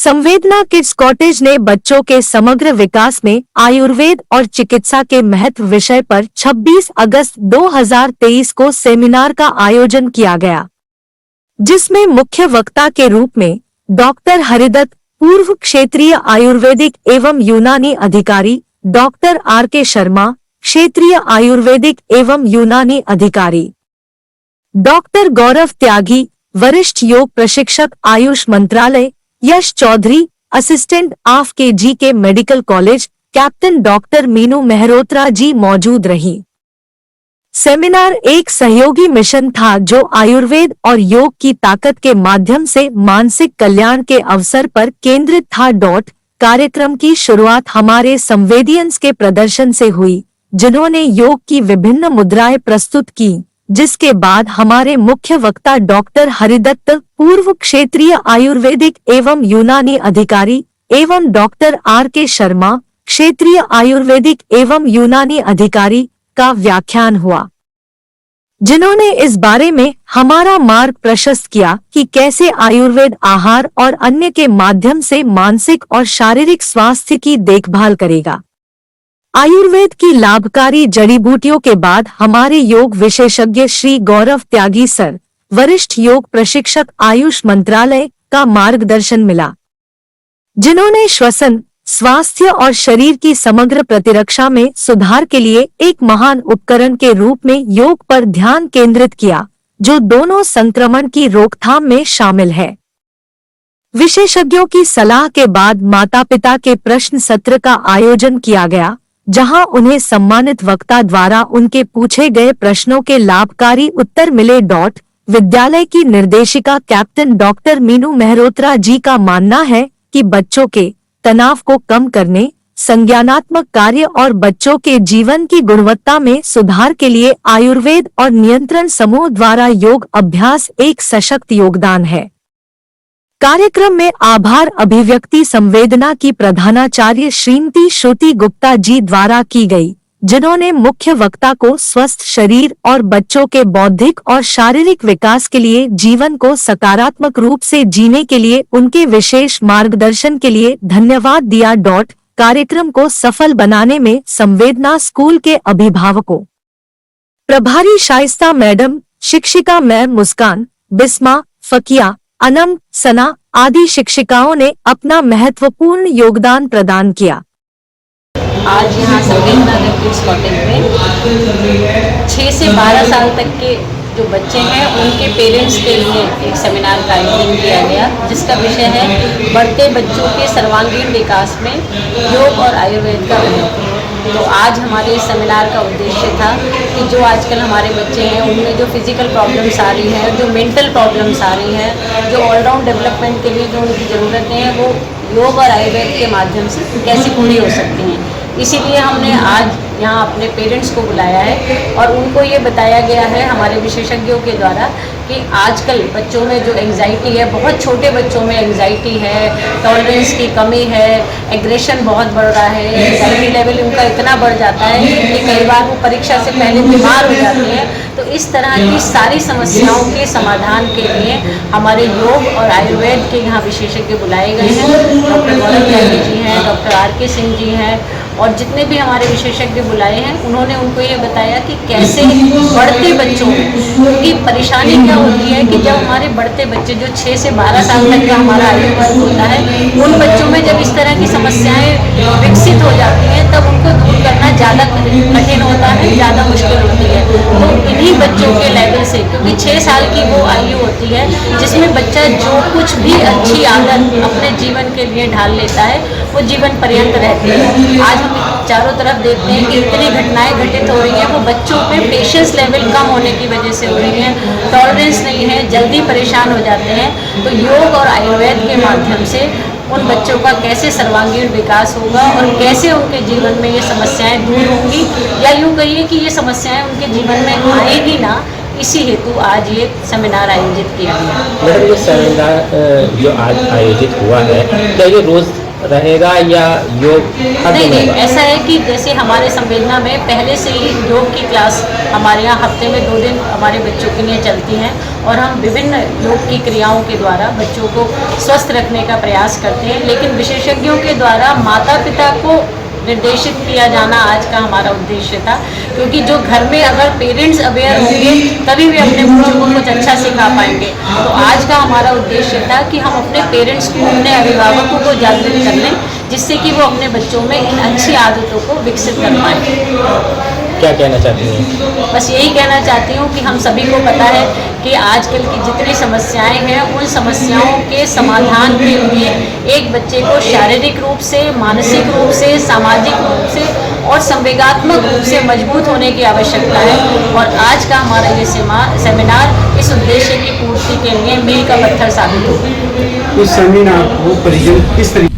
संवेदना kids cottage ने बच्चों के समग्र विकास में आयुर्वेद और चिकित्सा के महत्व विषय पर 26 अगस्त 2023 को सेमिनार का आयोजन किया गया, जिसमें मुख्य वक्ता के रूप में डॉक्टर हरिदत्त, पूर्व क्षेत्रीय आयुर्वेदिक एवं यूनानी अधिकारी, डॉक्टर आर.के. शर्मा, क्षेत्रीय आयुर्वेदिक एवं यूनानी अधिकारी, डॉक्टर गौरव त्यागी, वरिष्ठ योग प्रशिक्षक, आयुष मंत्रालय, यश चौधरी, असिस्टेंट ऑफ के medical college, captain doctor Meenu Mehrotra ji मौजूद रही। सेमिनार एक सहयोगी मिशन था जो आयुर्वेद और योग की ताकत के माध्यम से मानसिक कल्याण के अवसर पर केंद्रित था। कार्यक्रम की शुरुआत हमारे संवेदियंस के प्रदर्शन से हुई, जिन्होंने योग की विभिन्न मुद्राएं प्रस्तुत की, जिसके बाद हमारे मुख्य वक्ता डॉक्टर हरिदत्त, पूर्व क्षेत्रीय आयुर्वेदिक एवं यूनानी अधिकारी, एवं डॉक्टर आर.के. शर्मा, क्षेत्रीय आयुर्वेदिक एवं यूनानी अधिकारी का व्याख्यान हुआ, जिन्होंने इस बारे में हमारा मार्ग प्रशस्त किया कि कैसे आयुर्वेद आहार और अन्य के माध्यम से मानसिक और शारीरिक स्वास्थ्य की देखभाल करेगा। आयुर्वेद की लाभकारी जड़ी बूटियों के बाद हमारे योग विशेषज्ञ श्री गौरव त्यागी सर, वरिष्ठ योग प्रशिक्षक, आयुष मंत्रालय का मार्गदर्शन मिला, जिन्होंने श्वसन, स्वास्थ्य और शरीर की समग्र प्रतिरक्षा में सुधार के लिए एक महान उपकरण के रूप में योग पर ध्यान केंद्रित किया, जो दोनों संक्रमण की रोकथाम में शामिल है। विशेषज्ञों की सलाह के बाद माता-पिता के प्रश्न सत्र का आयोजन किया गया, जहां उन्हें सम्मानित वक्ता द्वारा उनके पूछे गए प्रश्नों के लाभकारी उत्तर मिले। विद्यालय की निर्देशिका कैप्टन डॉक्टर मीनू मेहरोत्रा जी का मानना है कि बच्चों के तनाव को कम करने, संज्ञानात्मक कार्य और बच्चों के जीवन की गुणवत्ता में सुधार के लिए आयुर्वेद और नियंत्रण समूह द्वारा योग अभ्यास एक सशक्त योगदान है। कार्यक्रम में आभार अभिव्यक्ति संवेदना की प्रधानाचार्य श्रीमती श्रुति गुप्ता जी द्वारा की गई, जिन्होंने मुख्य वक्ता को स्वस्थ शरीर और बच्चों के बौद्धिक और शारीरिक विकास के लिए जीवन को सकारात्मक रूप से जीने के लिए उनके विशेष मार्गदर्शन के लिए धन्यवाद दिया। कार्यक्रम को सफल बनाने में संवेदना स्कूल के अभिभावकों, प्रभारी शाइस्ता मैडम, शिक्षिका मैम मुस्कान, बिस्मा, फकिया, अनम, सना आदि शिक्षिकाओं ने अपना महत्वपूर्ण योगदान प्रदान किया। आज यहाँ संवेदना किड्स कॉटेज में 6 से 12 साल तक के जो बच्चे हैं उनके पेरेंट्स के लिए एक सेमिनार का आयोजन किया गया, जिसका विषय है बढ़ते बच्चों के सर्वांगीण विकास में योग और आयुर्वेद का महत्व। तो आज हमारे इस सेमिनार का उद्देश्य था कि जो आजकल हमारे बच्चे हैं उनमें जो फिजिकल प्रॉब्लम्स आ रही हैं, जो मेंटल प्रॉब्लम्स आ रही हैं, जो ऑलराउंड डेवलपमेंट के लिए जो उनकी ज़रूरतें हैं, वो योग और आयुर्वेद के माध्यम से कैसे पूरी हो सकती हैं। इसीलिए हमने आज यहाँ अपने पेरेंट्स को बुलाया है और उनको ये बताया गया है हमारे विशेषज्ञों के द्वारा कि आजकल बच्चों में जो एंग्जाइटी है, बहुत छोटे बच्चों में एंग्जाइटी है, टॉलरेंस की कमी है, एग्रेशन बहुत बढ़ रहा है, एंग्जाइटी लेवल उनका इतना बढ़ जाता है कि कई बार वो परीक्षा से पहले बीमार हो जाते हैं। तो इस तरह की सारी समस्याओं के समाधान के लिए हमारे योग और आयुर्वेद के यहाँ विशेषज्ञ बुलाए गए हैं। डॉक्टर गौरव त्यागी जी हैं, डॉक्टर आर.के. सिंह जी हैं और जितने भी हमारे विशेषज्ञ बुलाए हैं, उन्होंने उनको ये बताया कि कैसे बढ़ते बच्चों में, क्योंकि परेशानी क्या होती है कि जब हमारे बढ़ते बच्चे जो 6 से 12 साल तक का हमारा आयु वर्ग होता है, उन बच्चों में जब इस तरह की समस्याएं विकसित हो जाती हैं तब उनको दूर करना ज़्यादा कठिन होता है, ज़्यादा मुश्किल होती है। तो इन्हीं बच्चों के लेवल से, क्योंकि 6 साल की वो आयु होती है जिसमें बच्चा जो कुछ भी अच्छी आदत अपने जीवन के लिए ढाल लेता है वो जीवन पर्यंत रहती है। आज हम चारों तरफ देखते हैं कि इतनी घटनाएं घटित हो रही हैं, वो बच्चों पे पेशेंस लेवल कम होने की वजह से हो रही हैं, टॉलरेंस नहीं है, जल्दी परेशान हो जाते हैं। तो योग और आयुर्वेद के माध्यम से उन बच्चों का कैसे सर्वांगीण विकास होगा और कैसे उनके जीवन में ये समस्याएं दूर होंगी, या यूँ कहिए कि ये समस्याएं उनके जीवन में आएगी ना, इसी हेतु आज ये सेमिनार आयोजित किया गया। मैडम, ये सेमिनार जो आज आयोजित हुआ है, क्या ये रोज रहेगा या योग हर नहीं दिन नहीं, होगा? ऐसा है कि जैसे हमारे संवेदना में पहले से ही योग की क्लास हमारे यहाँ हफ्ते में 2 दिन हमारे बच्चों के लिए चलती हैं और हम विभिन्न योग की क्रियाओं के द्वारा बच्चों को स्वस्थ रखने का प्रयास करते हैं। लेकिन विशेषज्ञों के द्वारा माता पिता को निर्देशित किया जाना आज का हमारा उद्देश्य था, क्योंकि जो घर में अगर पेरेंट्स अवेयर होंगे तभी वे अपने बच्चों को कुछ अच्छा सिखा पाएंगे। तो आज का हमारा उद्देश्य था कि हम अपने पेरेंट्स को, अपने अभिभावकों को जागरूक कर लें, जिससे कि वो अपने बच्चों में इन अच्छी आदतों को विकसित कर पाएँ। क्या कहना चाहती हैं? बस यही कहना चाहती हूँ कि हम सभी को पता है कि आजकल की जितनी समस्याएं हैं उन समस्याओं के समाधान के लिए एक बच्चे को शारीरिक रूप से, मानसिक रूप से, सामाजिक रूप से और संवेगात्मक रूप से मजबूत होने की आवश्यकता है। और आज का हमारा ये सेमिनार इस उद्देश्य की पूर्ति के लिए मील का पत्थर साबित होगा। इस सेमिनार को परिजन किस तरीके